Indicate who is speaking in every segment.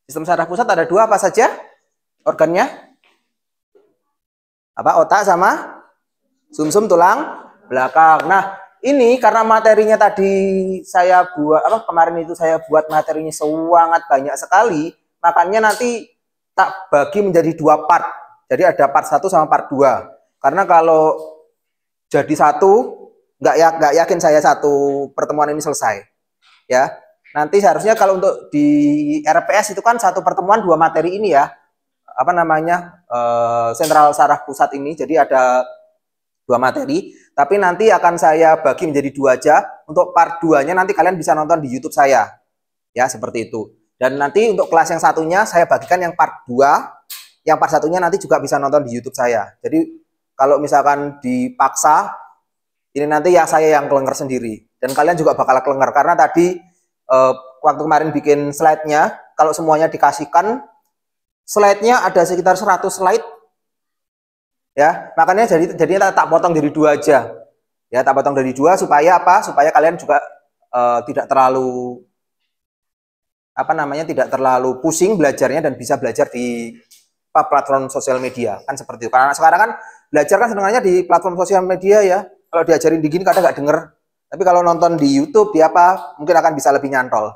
Speaker 1: Sistem saraf pusat ada dua apa saja organnya? Apa? Otak sama sumsum tulang belakang. Nah, ini karena materinya tadi saya buat kemarin itu saya buat materinya sangat banyak sekali, makanya nanti tak bagi menjadi dua part. Jadi ada part 1 sama part 2. Karena kalau jadi satu, nggak yakin saya satu pertemuan ini selesai. Ya, nanti seharusnya kalau untuk di RPS itu kan satu pertemuan dua materi ini ya, sentral saraf pusat ini. Jadi ada dua materi, tapi nanti akan saya bagi menjadi dua aja. Untuk part 2-nya nanti kalian bisa nonton di YouTube saya. Ya, seperti itu. Dan nanti untuk kelas yang satunya saya bagikan yang part 2, yang part satunya nanti juga bisa nonton di YouTube saya. Jadi kalau misalkan dipaksa, ini nanti ya saya yang kelenger sendiri. Dan kalian juga bakal kelenger karena tadi waktu kemarin bikin slide-nya, kalau semuanya dikasihkan, slide-nya ada sekitar 100 slide. Ya, makanya jadinya tak potong dari dua aja. Ya, tak potong dari dua supaya apa? Supaya kalian juga tidak terlalu tidak terlalu pusing belajarnya dan bisa belajar di platform sosial media kan seperti itu. Karena sekarang kan belajar kan sebenarnya di platform sosial media ya. Kalau diajarin di gini kadang nggak denger. Tapi kalau nonton di YouTube di apa mungkin akan bisa lebih nyantol.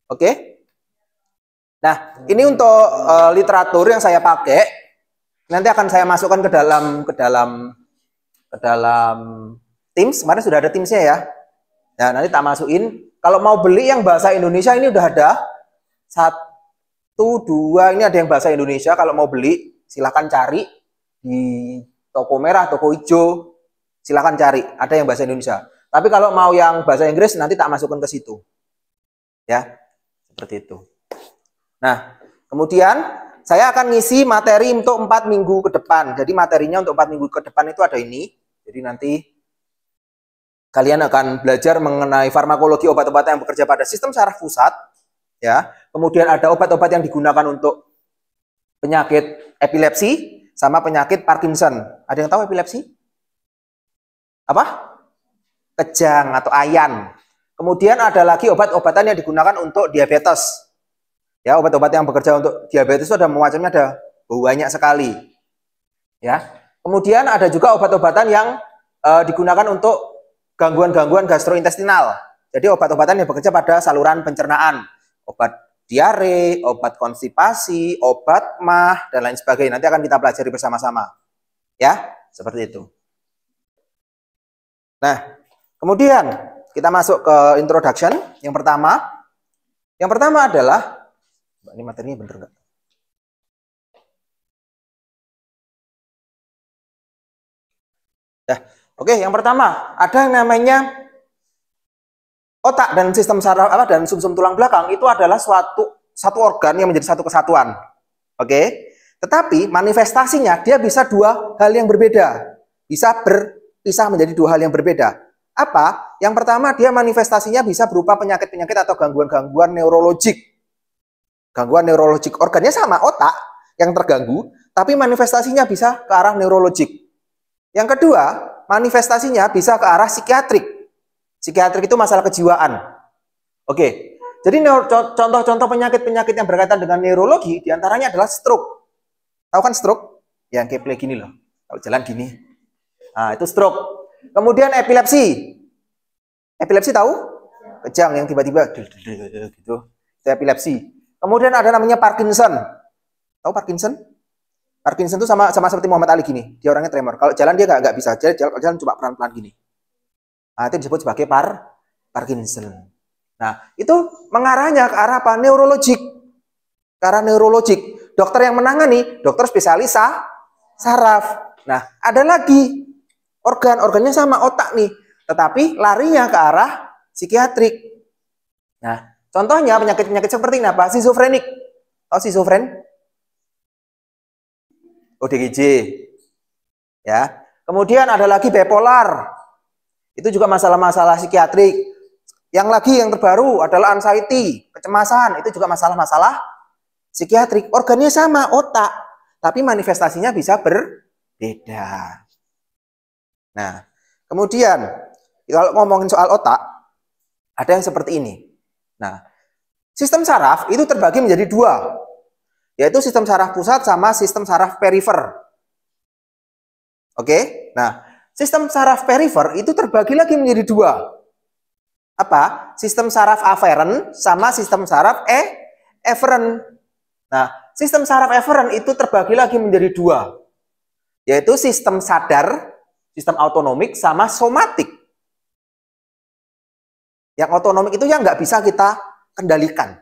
Speaker 1: Oke? Nah, ini untuk literatur yang saya pakai. Nanti akan saya masukkan ke dalam Teams. Kemarin sudah ada Teams-nya ya. Nah, nanti tak masukin. Kalau mau beli yang bahasa Indonesia ini udah ada. 1, 2, ini ada yang bahasa Indonesia. Kalau mau beli, silahkan cari di toko merah, toko hijau. Silahkan cari, ada yang bahasa Indonesia. Tapi kalau mau yang bahasa Inggris, nanti tak masukkan ke situ. Ya, seperti itu. Nah, kemudian saya akan ngisi materi untuk 4 minggu ke depan. Jadi materinya untuk 4 minggu ke depan itu ada ini. Jadi nanti kalian akan belajar mengenai farmakologi obat-obatan yang bekerja pada sistem saraf pusat. Ya, kemudian ada obat-obat yang digunakan untuk penyakit epilepsi sama penyakit Parkinson. Ada yang tahu epilepsi? Apa? Kejang atau ayan. Kemudian ada lagi obat-obatan yang digunakan untuk diabetes. Ya, obat-obat yang bekerja untuk diabetes itu ada macamnya, ada banyak sekali. Ya. Kemudian ada juga obat-obatan yang digunakan untuk gangguan-gangguan gastrointestinal. Jadi obat-obatan yang bekerja pada saluran pencernaan. Obat diare, obat konstipasi, obat MAH, dan lain sebagainya. Nanti akan kita pelajari bersama-sama. Ya, seperti itu. Nah, kemudian kita masuk ke introduction. Yang pertama adalah, ini materinya bener nggak? Nah, oke, yang pertama ada yang namanya otak dan sistem saraf dan sumsum tulang belakang itu adalah satu organ yang menjadi satu kesatuan. Oke, tetapi manifestasinya dia bisa dua hal yang berbeda, bisa berpisah menjadi dua hal yang berbeda. Apa? Yang pertama dia manifestasinya bisa berupa penyakit-penyakit atau gangguan-gangguan neurologik. Gangguan neurologik organnya sama otak yang terganggu, tapi manifestasinya bisa ke arah neurologik. Yang kedua, manifestasinya bisa ke arah psikiatrik. Psikiatrik itu masalah kejiwaan. Oke, jadi contoh-contoh penyakit-penyakit yang berkaitan dengan neurologi diantaranya adalah stroke. Tahu kan stroke? Yang kayak play gini loh, kalau jalan gini. Nah, itu stroke. Kemudian epilepsi. Epilepsi tahu? Kejang yang tiba-tiba gitu. Itu epilepsi. Kemudian ada namanya Parkinson. Tahu Parkinson? Parkinson itu sama seperti Muhammad Ali gini. Dia orangnya tremor. Kalau jalan dia nggak bisa. Jalan cuma pelan-pelan gini. Nah, itu disebut sebagai Parkinson. Nah, itu mengarahnya ke arah apa? Neurologik. Ke arah neurologik. Dokter yang menangani, dokter spesialis saraf. Nah, ada lagi organnya sama otak nih. Tetapi larinya ke arah psikiatrik. Nah, contohnya penyakit-penyakit seperti ini apa? Schizofrenik. Tahu schizofren? ODGJ. Ya. Kemudian ada lagi bipolar. Itu juga masalah-masalah psikiatrik. Yang terbaru adalah anxiety, kecemasan. Itu juga masalah-masalah psikiatrik. Organnya sama, otak. Tapi manifestasinya bisa berbeda. Nah, kemudian kalau ngomongin soal otak, ada yang seperti ini. Nah, sistem saraf itu terbagi menjadi dua, yaitu sistem saraf pusat sama sistem saraf perifer. Oke, nah sistem saraf perifer itu terbagi lagi menjadi dua. Apa? Sistem saraf aferen sama sistem saraf eferen. Nah, sistem saraf eferen itu terbagi lagi menjadi dua, yaitu sistem sadar, sistem autonomik sama somatik. Yang otonomik itu yang nggak bisa kita kendalikan.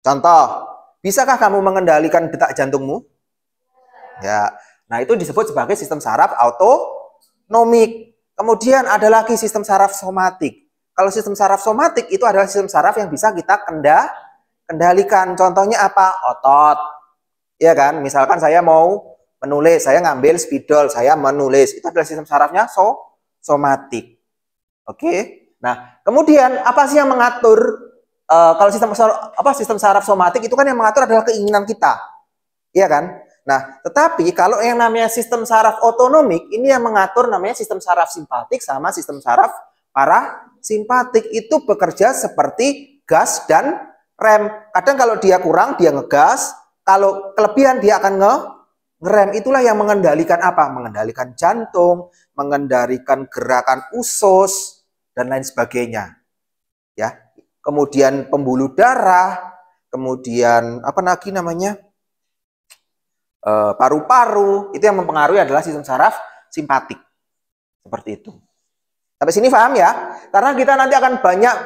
Speaker 1: Contoh, bisakah kamu mengendalikan detak jantungmu? Ya, nah itu disebut sebagai sistem saraf autonomik. Kemudian ada lagi sistem saraf somatik. Kalau sistem saraf somatik itu adalah sistem saraf yang bisa kita kendalikan. Contohnya apa? Otot. Ya kan? Misalkan saya mau menulis, saya ngambil spidol, saya menulis. Itu adalah sistem sarafnya somatik. Oke. Nah, kemudian apa sih yang mengatur kalau sistem saraf somatik itu kan yang mengatur adalah keinginan kita. Iya kan? Nah, tetapi kalau yang namanya sistem saraf otonomik ini yang mengatur namanya sistem saraf simpatik sama sistem saraf parasimpatik, itu bekerja seperti gas dan rem. Kadang kalau dia kurang dia ngegas, kalau kelebihan dia akan ngerem. Itulah yang mengendalikan apa? Mengendalikan jantung, mengendalikan gerakan usus dan lain sebagainya. Ya. Kemudian pembuluh darah, kemudian apa lagi namanya? Paru-paru, itu yang mempengaruhi adalah sistem saraf simpatik. Seperti itu. Sampai sini paham ya? Karena kita nanti akan banyak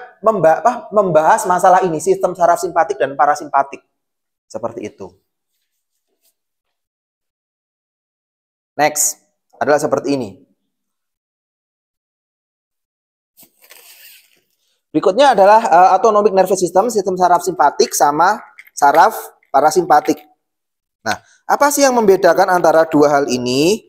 Speaker 1: membahas masalah ini, sistem saraf simpatik dan parasimpatik. Seperti itu. Next, adalah seperti ini. Berikutnya adalah autonomic nervous system, sistem saraf simpatik sama saraf parasimpatik. Nah, apa sih yang membedakan antara dua hal ini?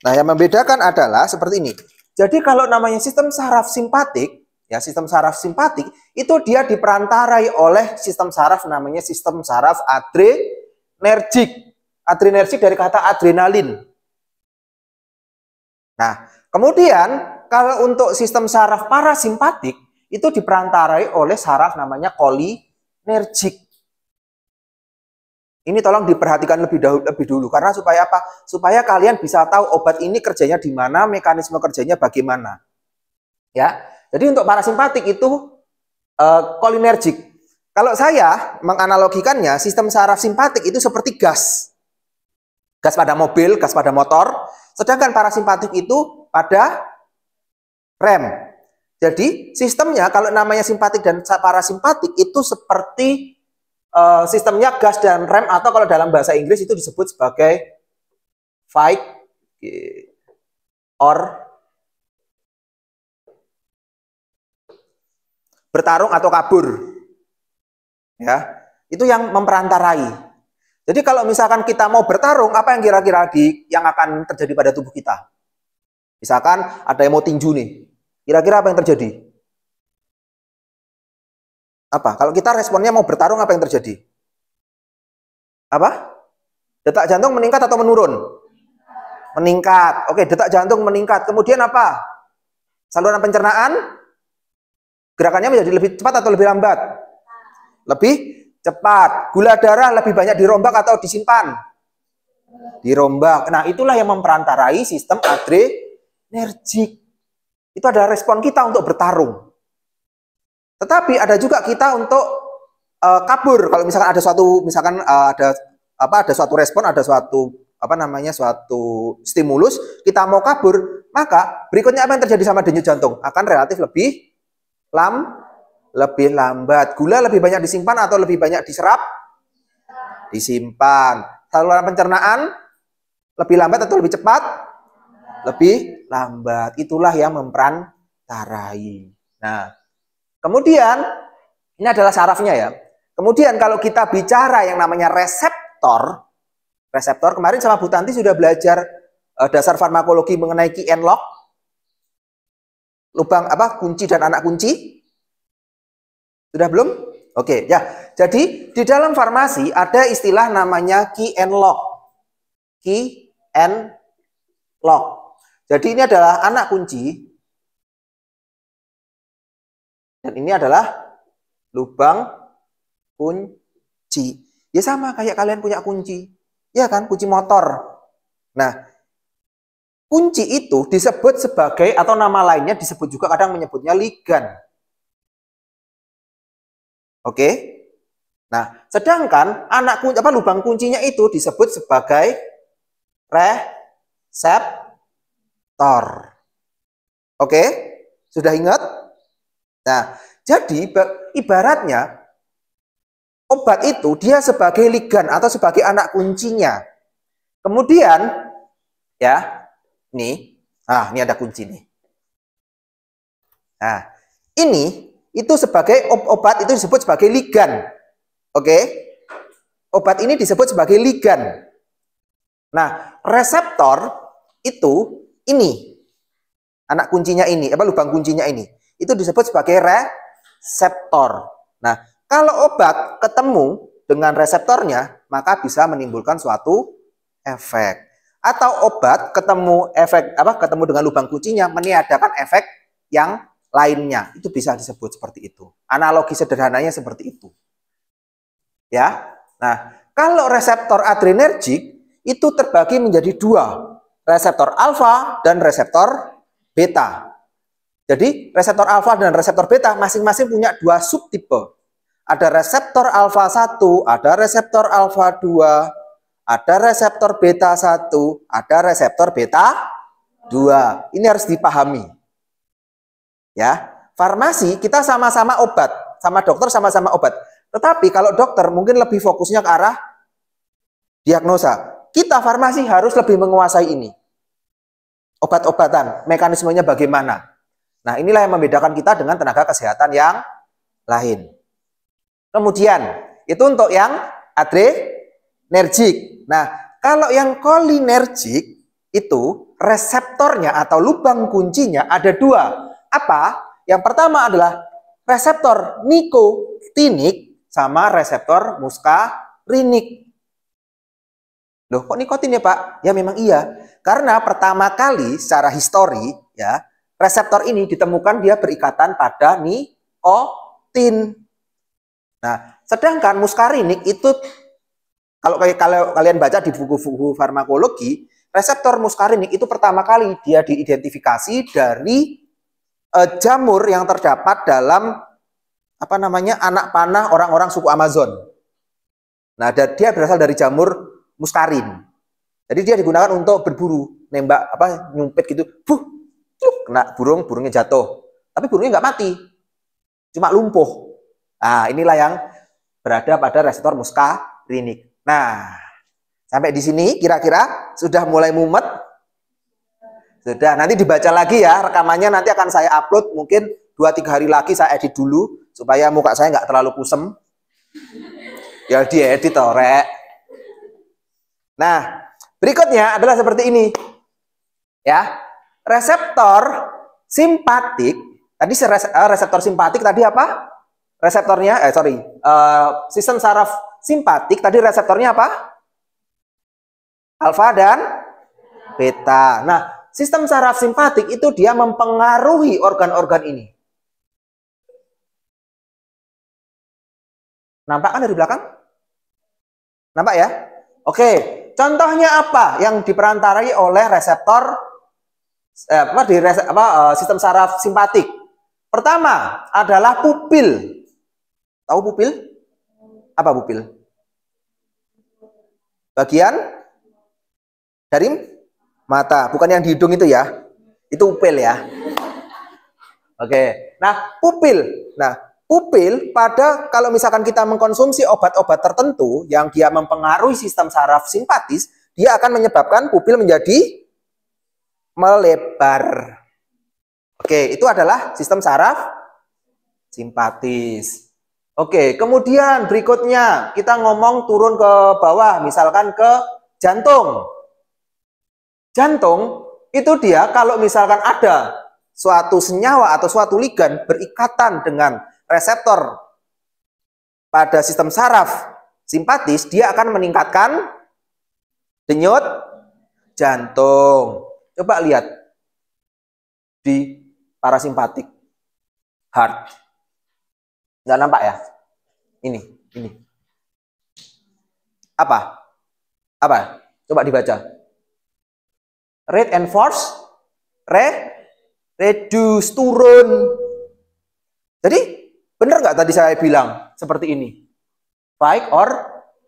Speaker 1: Nah, yang membedakan adalah seperti ini. Jadi kalau namanya sistem saraf simpatik, ya sistem saraf simpatik, itu dia diperantarai oleh sistem saraf namanya sistem saraf adrenergik. Adrenergik dari kata adrenalin. Nah, kemudian kalau untuk sistem saraf parasimpatik, itu diperantarai oleh saraf namanya kolinergik. Ini tolong diperhatikan lebih dulu karena supaya apa? Supaya kalian bisa tahu obat ini kerjanya di mana, mekanisme kerjanya bagaimana. Ya. Jadi untuk parasimpatik itu kolinergik. Kalau saya menganalogikannya, sistem saraf simpatik itu seperti gas. Gas pada mobil, gas pada motor, sedangkan parasimpatik itu pada rem. Jadi sistemnya kalau namanya simpatik dan parasimpatik itu seperti sistemnya gas dan rem, atau kalau dalam bahasa Inggris itu disebut sebagai fight or bertarung atau kabur. Ya, itu yang memperantarai. Jadi kalau misalkan kita mau bertarung, apa yang kira-kira yang akan terjadi pada tubuh kita? Misalkan ada yang mau tinju nih. Kira-kira apa yang terjadi? Apa? Kalau kita responnya mau bertarung, apa yang terjadi? Apa? Detak jantung meningkat atau menurun? Meningkat. Oke, detak jantung meningkat. Kemudian apa? Saluran pencernaan? Gerakannya menjadi lebih cepat atau lebih lambat? Lebih cepat. Gula darah lebih banyak dirombak atau disimpan? Dirombak. Nah, itulah yang memperantarai sistem adrenergik. Itu adalah respon kita untuk bertarung. Tetapi ada juga kita untuk kabur. Kalau misalkan ada suatu, ada suatu respon, ada suatu suatu stimulus, kita mau kabur, maka berikutnya apa yang terjadi sama denyut jantung? Akan relatif lebih lambat. Gula lebih banyak disimpan atau lebih banyak diserap? Disimpan. Saluran pencernaan lebih lambat atau lebih cepat? Lebih lambat. Itulah yang memperantarai. Nah, kemudian, ini adalah sarafnya ya. Kemudian kalau kita bicara yang namanya reseptor, kemarin sama Bu Tanti sudah belajar dasar farmakologi mengenai key and lock, lubang kunci dan anak kunci. Sudah belum? Oke, ya. Jadi di dalam farmasi ada istilah namanya key and lock. Key and lock. Jadi ini adalah anak kunci Dan ini adalah lubang kunci. Ya sama kayak kalian punya kunci. Ya kan, kunci motor. Nah, kunci itu disebut sebagai, atau nama lainnya disebut juga kadang menyebutnya ligan. Oke. Nah, sedangkan anak kunci, lubang kuncinya itu disebut sebagai reseptor. Oke? Sudah ingat? Nah, jadi ibaratnya obat itu dia sebagai ligan atau sebagai anak kuncinya. Kemudian ya, ini ada kunci nih. Nah, ini itu sebagai obat itu disebut sebagai ligan. Oke? Obat ini disebut sebagai ligan. Nah, reseptor itu ini. Anak kuncinya ini, lubang kuncinya ini. Itu disebut sebagai reseptor. Nah, kalau obat ketemu dengan reseptornya, maka bisa menimbulkan suatu efek. Atau obat ketemu dengan lubang kuncinya meniadakan efek yang lainnya. Itu bisa disebut seperti itu. Analogi sederhananya seperti itu. Ya. Nah, kalau reseptor adrenergik itu terbagi menjadi dua, reseptor alfa dan reseptor beta. Jadi reseptor alfa dan reseptor beta masing-masing punya dua subtipe. Ada reseptor alfa 1, ada reseptor alfa 2, ada reseptor beta 1, ada reseptor beta 2. Ini harus dipahami. Ya, farmasi kita sama-sama obat, sama dokter sama-sama obat. Tetapi kalau dokter mungkin lebih fokusnya ke arah diagnosa. Kita farmasi harus lebih menguasai ini. Obat-obatan, mekanismenya bagaimana. Nah, inilah yang membedakan kita dengan tenaga kesehatan yang lain. Kemudian, itu untuk yang adrenergik. Nah, kalau yang kolinergik itu reseptornya atau lubang kuncinya ada dua. Apa? Yang pertama adalah reseptor nikotinik sama reseptor muskarinik. Loh, kok nikotin ya, Pak? Ya memang iya. Karena pertama kali secara histori ya, reseptor ini ditemukan dia berikatan pada nikotin. Nah, sedangkan muskarinik itu kalau kalian baca di buku-buku farmakologi, reseptor muskarinik itu pertama kali dia diidentifikasi dari jamur yang terdapat dalam anak panah orang-orang suku Amazon. Nah, dia berasal dari jamur muskarin. Jadi dia digunakan untuk berburu, nembak nyumpit gitu, kena burungnya jatuh. Tapi burungnya nggak mati, cuma lumpuh. Nah, inilah yang berada pada reseptor muskarinik. Nah, sampai di sini kira-kira sudah mulai mumet? Sudah, nanti dibaca lagi ya rekamannya, nanti akan saya upload mungkin 2-3 hari lagi, saya edit dulu supaya muka saya nggak terlalu kusem. Ya diedit orek. Nah, berikutnya adalah seperti ini. Ya, reseptor simpatik. Tadi reseptor simpatik tadi apa? Reseptornya, sistem saraf simpatik tadi reseptornya apa? Alfa dan beta. Nah, sistem saraf simpatik itu dia mempengaruhi organ-organ ini. Nampak kan dari belakang? Nampak ya? Oke, contohnya apa yang diperantarai oleh reseptor sistem saraf simpatik? Pertama adalah pupil. Tahu pupil? Apa pupil? Bagian dari mata, bukan yang di hidung itu ya. Itu pupil ya. Oke. Nah, pupil. Nah, pupil kalau misalkan kita mengkonsumsi obat-obat tertentu yang dia mempengaruhi sistem saraf simpatis, dia akan menyebabkan pupil menjadi melebar. Oke, itu adalah sistem saraf simpatis. Oke, kemudian berikutnya kita ngomong turun ke bawah, misalkan ke jantung. Jantung itu dia kalau misalkan ada suatu senyawa atau suatu ligan berikatan dengan reseptor pada sistem saraf simpatis, dia akan meningkatkan denyut jantung. Coba lihat di parasimpatik, heart. Nggak nampak ya? Ini. Apa? Coba dibaca. Rate and force, reduce, turun. Jadi, benar nggak tadi saya bilang seperti ini? Fight or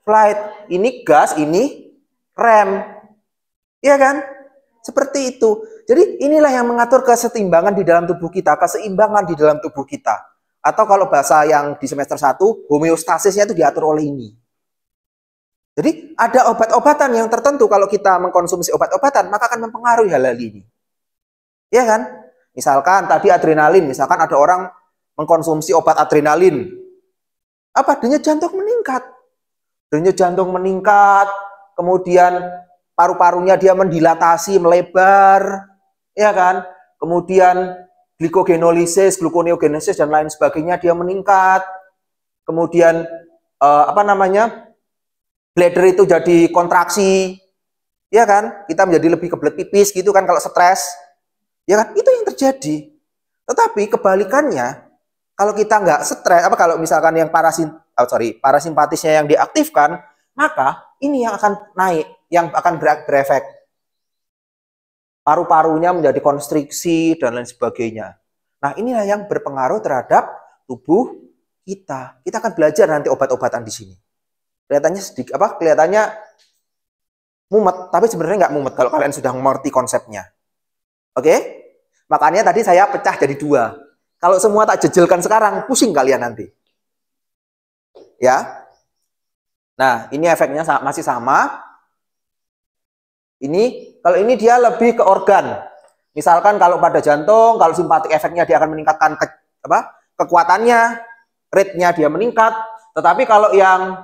Speaker 1: flight. Ini gas, ini rem. Iya kan? Seperti itu. Jadi, inilah yang mengatur kesetimbangan di dalam tubuh kita, keseimbangan di dalam tubuh kita. Atau kalau bahasa yang di semester 1, homeostasisnya itu diatur oleh ini. Jadi ada obat-obatan yang tertentu kalau kita mengkonsumsi obat-obatan maka akan mempengaruhi hal-hal ini. Iya kan? Misalkan tadi adrenalin, misalkan ada orang mengkonsumsi obat adrenalin. Apa? Denyut jantung meningkat. Denyut jantung meningkat, kemudian paru-parunya dia mendilatasi, melebar. Iya kan? Kemudian glikogenolisis, gluconeogenesis dan lain sebagainya dia meningkat. Kemudian bladder itu jadi kontraksi, ya kan? Kita menjadi lebih kebelet pipis gitu kan kalau stres, ya kan? Itu yang terjadi. Tetapi kebalikannya, kalau kita nggak stres, kalau misalkan yang parasimpatisnya yang diaktifkan, maka ini yang akan naik, yang akan berefek. Paru-parunya menjadi konstriksi dan lain sebagainya. Nah, inilah yang berpengaruh terhadap tubuh kita. Kita akan belajar nanti obat-obatan di sini. Kelihatannya sedikit kelihatannya mumet, tapi sebenarnya nggak mumet kalau kalian sudah mengerti konsepnya. Oke? Makanya tadi saya pecah jadi 2. Kalau semua tak jejelkan sekarang, pusing kalian nanti. Ya. Nah, ini efeknya masih sama. Kalau ini dia lebih ke organ. Misalkan kalau pada jantung, kalau simpatik efeknya dia akan meningkatkan kekuatannya, rate-nya dia meningkat. Tetapi kalau yang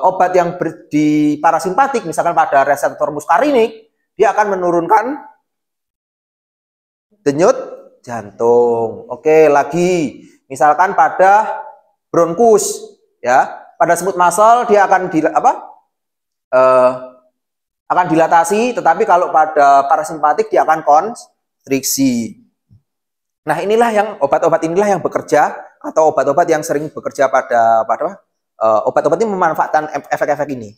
Speaker 1: obat yang di parasimpatik, misalkan pada reseptor muskarinik, dia akan menurunkan denyut jantung. Oke, lagi misalkan pada bronkus, ya, pada smooth muscle dia akan akan dilatasi, tetapi kalau pada parasimpatik dia akan konstriksi. Nah, inilah yang obat-obat inilah yang bekerja, atau obat-obat yang sering bekerja pada obat-obat ini memanfaatkan efek-efek ini.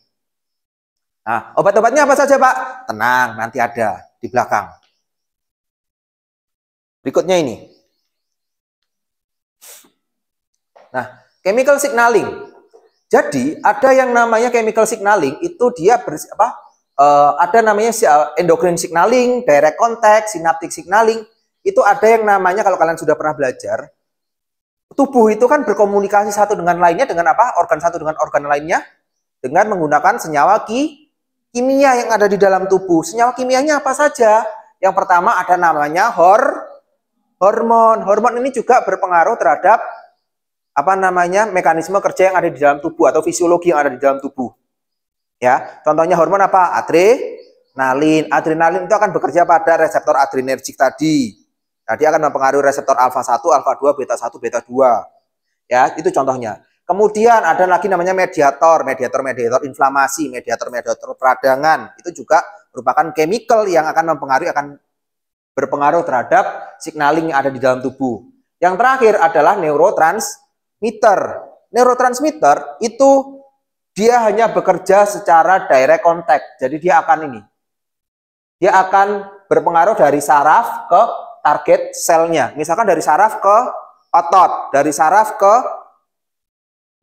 Speaker 1: Nah, obat-obatnya apa saja, Pak? Tenang, nanti ada di belakang. Berikutnya ini. Nah, chemical signaling. Jadi, ada yang namanya chemical signaling, itu dia ada namanya endocrine signaling, direct contact, synaptic signaling. Itu ada yang namanya, kalau kalian sudah pernah belajar, tubuh itu kan berkomunikasi satu dengan lainnya dengan apa? Organ satu dengan organ lainnya dengan menggunakan senyawa kimia yang ada di dalam tubuh. Senyawa kimianya apa saja? Yang pertama ada namanya hormon. Hormon ini juga berpengaruh terhadap mekanisme kerja yang ada di dalam tubuh atau fisiologi yang ada di dalam tubuh. Ya, contohnya hormon apa? Adrenalin. Adrenalin itu akan bekerja pada reseptor adrenergik tadi. Nah, dia akan mempengaruhi reseptor alfa 1, alfa 2, beta 1, beta 2. Ya, itu contohnya. Kemudian ada lagi namanya mediator inflamasi, mediator peradangan. Itu juga merupakan chemical yang akan berpengaruh terhadap signaling yang ada di dalam tubuh. Yang terakhir adalah neurotransmitter. Neurotransmitter itu dia hanya bekerja secara direct contact. Jadi dia akan berpengaruh dari saraf ke target selnya. Misalkan dari saraf ke otot, dari saraf ke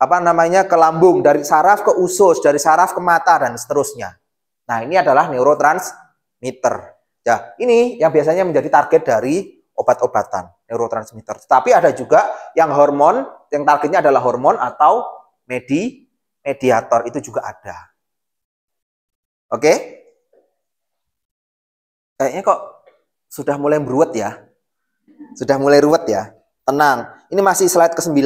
Speaker 1: ke lambung, dari saraf ke usus, dari saraf ke mata dan seterusnya. Nah, ini adalah neurotransmitter. Ya, ini yang biasanya menjadi target dari obat-obatan, neurotransmitter. Tapi ada juga yang hormon, yang targetnya adalah hormon atau mediator, itu juga ada. Oke? Kayaknya kok sudah mulai beruwet ya. Sudah mulai ruwet ya. Tenang. Ini masih slide ke-9.